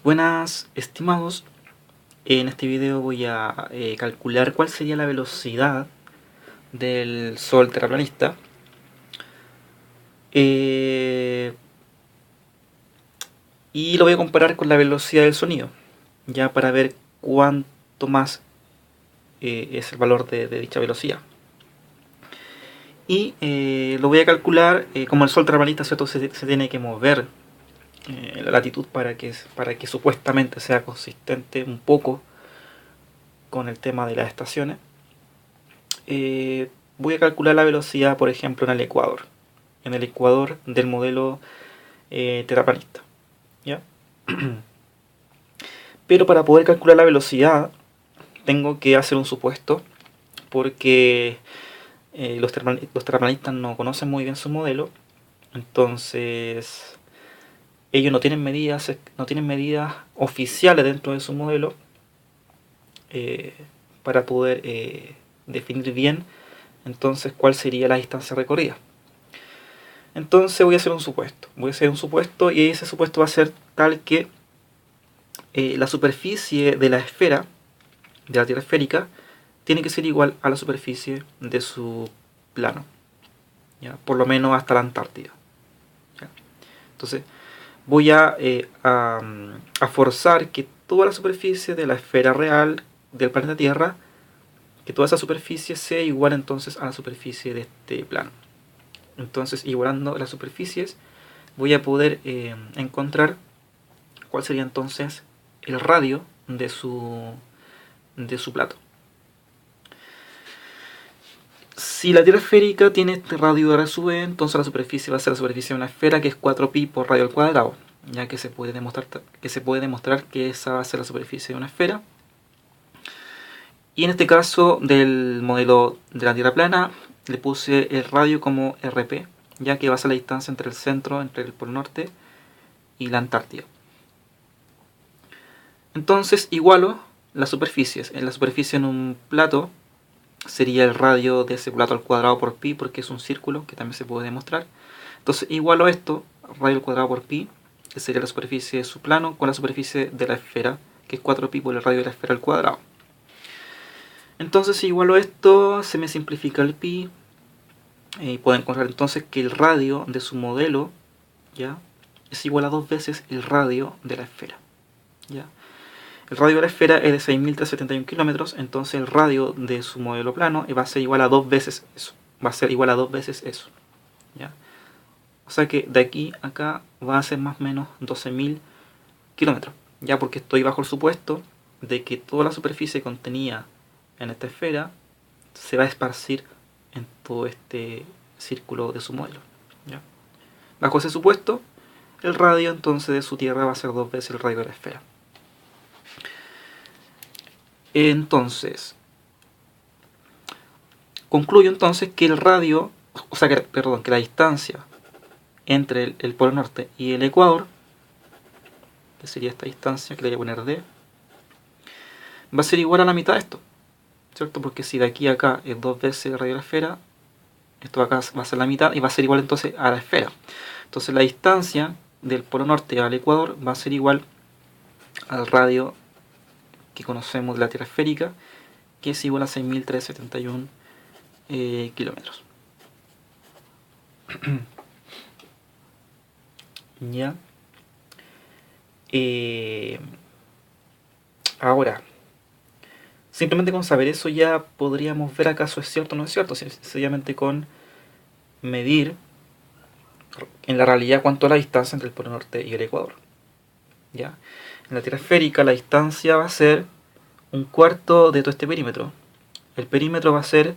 Buenas, estimados. En este video voy a calcular cuál sería la velocidad del Sol terraplanista y lo voy a comparar con la velocidad del sonido, ya para ver cuánto más es el valor de dicha velocidad. Y lo voy a calcular como el Sol terraplanista, ¿cierto? Se tiene que mover la latitud para que supuestamente sea consistente un poco con el tema de las estaciones. Voy a calcular la velocidad, por ejemplo, en el ecuador del modelo terraplanista, ¿ya? Pero para poder calcular la velocidad tengo que hacer un supuesto, porque los terraplanistas no conocen muy bien su modelo. Entonces ellos no tienen medidas oficiales dentro de su modelo para poder definir bien entonces cuál sería la distancia recorrida. Entonces voy a hacer un supuesto, y ese supuesto va a ser tal que la superficie de la esfera, de la Tierra esférica, tiene que ser igual a la superficie de su plano, ¿ya? Por lo menos hasta la Antártida, ¿ya? Entonces voy a forzar que toda la superficie de la esfera real del planeta Tierra, que toda esa superficie sea igual entonces a la superficie de este plano. Entonces, igualando las superficies, voy a poder encontrar cuál sería entonces el radio de su plato. Si la Tierra esférica tiene este radio R sub e, entonces la superficie va a ser la superficie de una esfera, que es 4pi por radio al cuadrado, ya que se puede demostrar que esa va a ser la superficie de una esfera. Y en este caso del modelo de la Tierra plana, le puse el radio como RP, ya que va a ser la distancia entre el centro, entre el Polo Norte y la Antártida. Entonces igualo las superficies. En la superficie en un plato sería el radio de ese plato al cuadrado por pi, porque es un círculo, que también se puede demostrar. Entonces igualo esto, radio al cuadrado por pi, que sería la superficie de su plano, con la superficie de la esfera, que es 4pi por el radio de la esfera al cuadrado. Entonces si igualo esto, se me simplifica el pi, y puedo encontrar entonces que el radio de su modelo, ¿ya?, es igual a 2 veces el radio de la esfera, ¿ya? El radio de la esfera es de 6.371 kilómetros, entonces el radio de su modelo plano va a ser igual a 2 veces eso. ¿Ya? O sea que de aquí a acá va a ser más o menos 12.000 kilómetros, ya, porque estoy bajo el supuesto de que toda la superficie contenida en esta esfera se va a esparcir en todo este círculo de su modelo, ¿ya? Bajo ese supuesto, el radio entonces de su Tierra va a ser 2 veces el radio de la esfera. Entonces, concluyo entonces que el radio, que la distancia entre el Polo Norte y el Ecuador, que sería esta distancia, que le voy a poner D, va a ser igual a la mitad de esto, ¿cierto? Porque si de aquí a acá es 2 veces el radio de la esfera, esto acá va a ser la mitad y va a ser igual entonces a la esfera. Entonces la distancia del Polo Norte al Ecuador va a ser igual al radio que conocemos de la Tierra esférica, que es igual a 6.371 kilómetros. Ya. Ahora, simplemente con saber eso ya podríamos ver acaso es cierto o no es cierto, sencillamente con medir en la realidad cuánto es la distancia entre el Polo Norte y el Ecuador, ¿ya? En la Tierra esférica la distancia va a ser un cuarto de todo este perímetro. El perímetro va a ser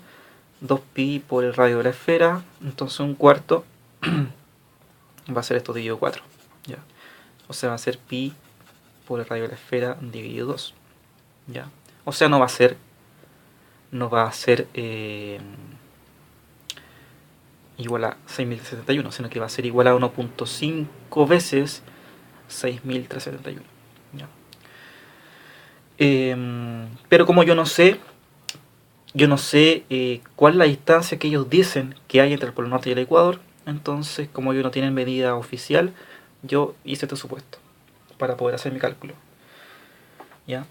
2pi por el radio de la esfera, entonces un cuarto va a ser esto dividido 4, ¿ya? O sea, va a ser pi por el radio de la esfera dividido 2, ¿ya? O sea, no va a ser igual a 6.371, sino que va a ser igual a 1.5 veces 6.371, ¿ya? Pero como yo no sé cuál es la distancia que ellos dicen que hay entre el Polo Norte y el Ecuador, entonces como ellos no tienen medida oficial, yo hice este supuesto. para poder hacer mi cálculo. ¿Ya?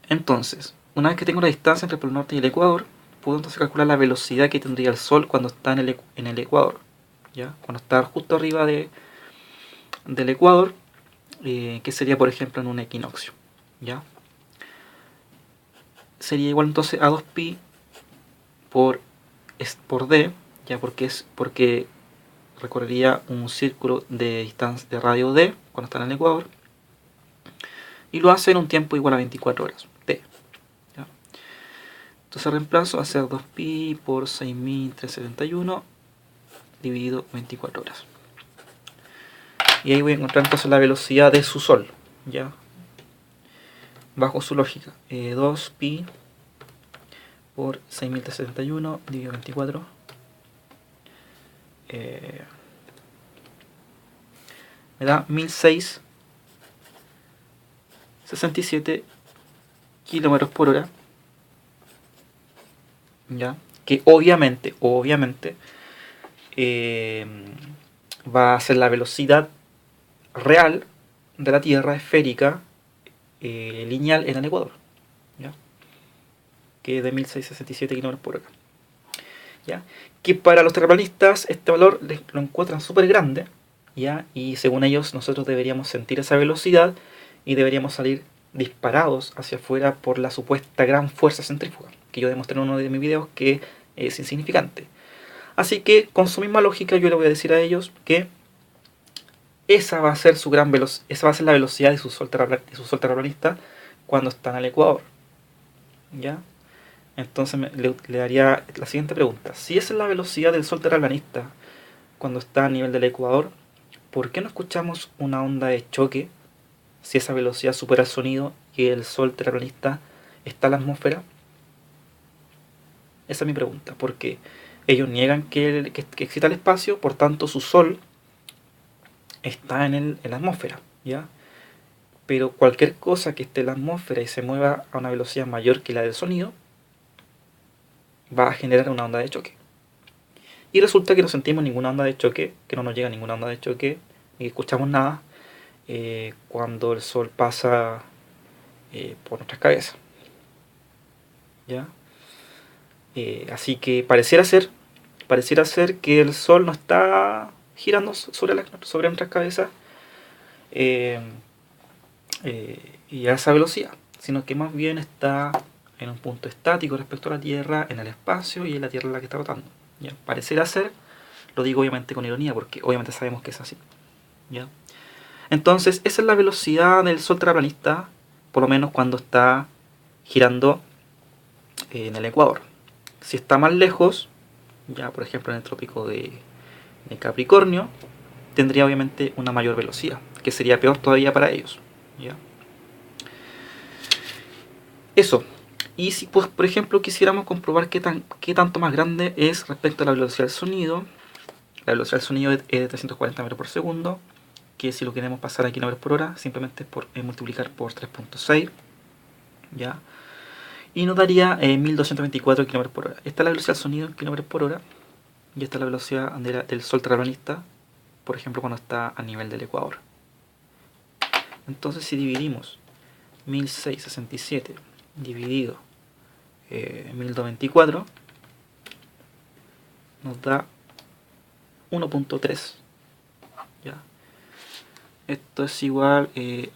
Entonces, una vez que tengo la distancia entre el Polo Norte y el Ecuador, puedo entonces calcular la velocidad que tendría el Sol cuando está en el Ecuador. ¿Ya? Cuando está justo arriba del Ecuador, que sería por ejemplo en un equinoccio. ¿Ya? Sería igual entonces a 2pi por d, ya porque recorrería un círculo de distancia de radio d cuando está en el Ecuador, y lo hace en un tiempo igual a 24 horas t. ¿Ya? Entonces reemplazo, va a ser 2pi por 6371 dividido 24 horas. Y ahí voy a encontrar entonces la velocidad de su Sol, ¿ya? Bajo su lógica. 2pi por 6371 dividido 24. Me da 1667 kilómetros por hora. ¿Ya? Que obviamente va a ser la velocidad real de la Tierra esférica lineal en el Ecuador, ¿ya? Que es de 1667 km por hora. ¿Ya? Que para los terraplanistas este valor lo encuentran súper grande, ¿ya? Y según ellos nosotros deberíamos sentir esa velocidad y deberíamos salir disparados hacia afuera por la supuesta gran fuerza centrífuga, que yo demostré en uno de mis videos que es insignificante. Así que con su misma lógica yo le voy a decir a ellos que esa va a ser su gran esa va a ser la velocidad de su sol terraplanista cuando está en el Ecuador. ¿Ya? Entonces le daría la siguiente pregunta. Si esa es la velocidad del sol terraplanista cuando está a nivel del Ecuador, ¿por qué no escuchamos una onda de choque si esa velocidad supera el sonido y el sol terraplanista está en la atmósfera? Esa es mi pregunta, porque ellos niegan que exista el espacio, por tanto su sol está en la atmósfera, ¿ya? Pero cualquier cosa que esté en la atmósfera y se mueva a una velocidad mayor que la del sonido va a generar una onda de choque. Y resulta que no sentimos ninguna onda de choque, que no nos llega ninguna onda de choque, ni escuchamos nada cuando el sol pasa por nuestras cabezas. ¿Ya? Así que pareciera ser que el sol no está girando sobre nuestras cabezas y a esa velocidad, sino que más bien está en un punto estático respecto a la Tierra, en el espacio, y es la Tierra la que está rotando. ¿Ya? Pareciera ser, lo digo obviamente con ironía, porque obviamente sabemos que es así. ¿Ya? Entonces, esa es la velocidad del Sol terraplanista, por lo menos cuando está girando en el Ecuador. Si está más lejos, ya por ejemplo en el trópico de Capricornio, tendría obviamente una mayor velocidad, que sería peor todavía para ellos. ¿Ya? Eso. Y si pues, por ejemplo quisiéramos comprobar qué tanto más grande es respecto a la velocidad del sonido, la velocidad del sonido es de 340 metros por segundo, que si lo queremos pasar a kilómetros por hora, simplemente es multiplicar por 3.6, ¿ya? Y nos daría 1224 km por hora. Esta es la velocidad del sonido en kilómetros por hora, y esta es la velocidad del sol terraplanista, por ejemplo cuando está a nivel del Ecuador. Entonces si dividimos 1667 dividido 1224 nos da 1.3. ¿Ya? Esto es igual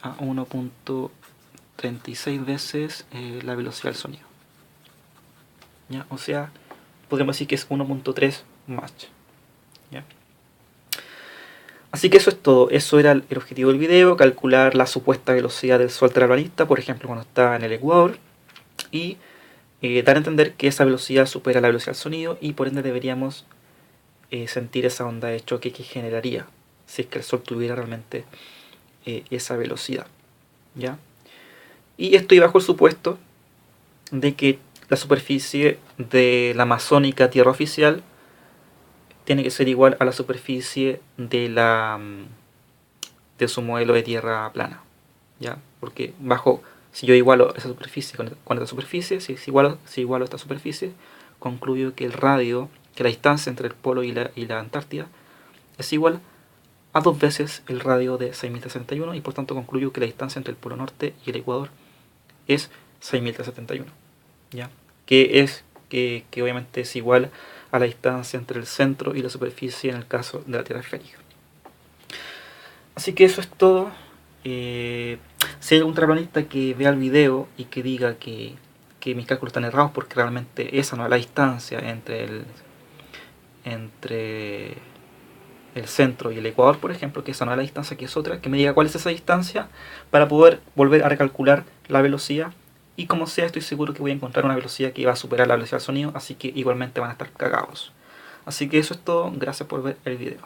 a 1.36 veces la velocidad del sonido. ¿Ya? O sea, podríamos decir que es 1.3 Mach. ¿Ya? Así que eso es todo. Eso era el objetivo del video: calcular la supuesta velocidad del sol terraplanista, por ejemplo cuando está en el Ecuador, y dar a entender que esa velocidad supera la velocidad del sonido, y por ende deberíamos sentir esa onda de choque que generaría si es que el sol tuviera realmente esa velocidad. ¿Ya? Y estoy bajo el supuesto de que la superficie de la amazónica tierra oficial tiene que ser igual a la superficie de su modelo de tierra plana. ¿Ya? Porque si yo igualo esa superficie con esta superficie, si igualo esta superficie, concluyo que la distancia entre el polo y la Antártida es igual a 2 veces el radio de 6.371 y por tanto concluyo que la distancia entre el polo norte y el ecuador es 6.371, ¿ya? Que obviamente es igual a la distancia entre el centro y la superficie en el caso de la Tierra esférica. Así que eso es todo. Si hay algún terraplanista que vea el video y que diga que mis cálculos están errados porque realmente esa no es la distancia entre el centro y el ecuador, por ejemplo, que esa no es la distancia, que es otra, que me diga cuál es esa distancia para poder volver a recalcular la velocidad. Y como sea, estoy seguro que voy a encontrar una velocidad que va a superar la velocidad del sonido, así que igualmente van a estar cagados. Así que eso es todo, gracias por ver el video.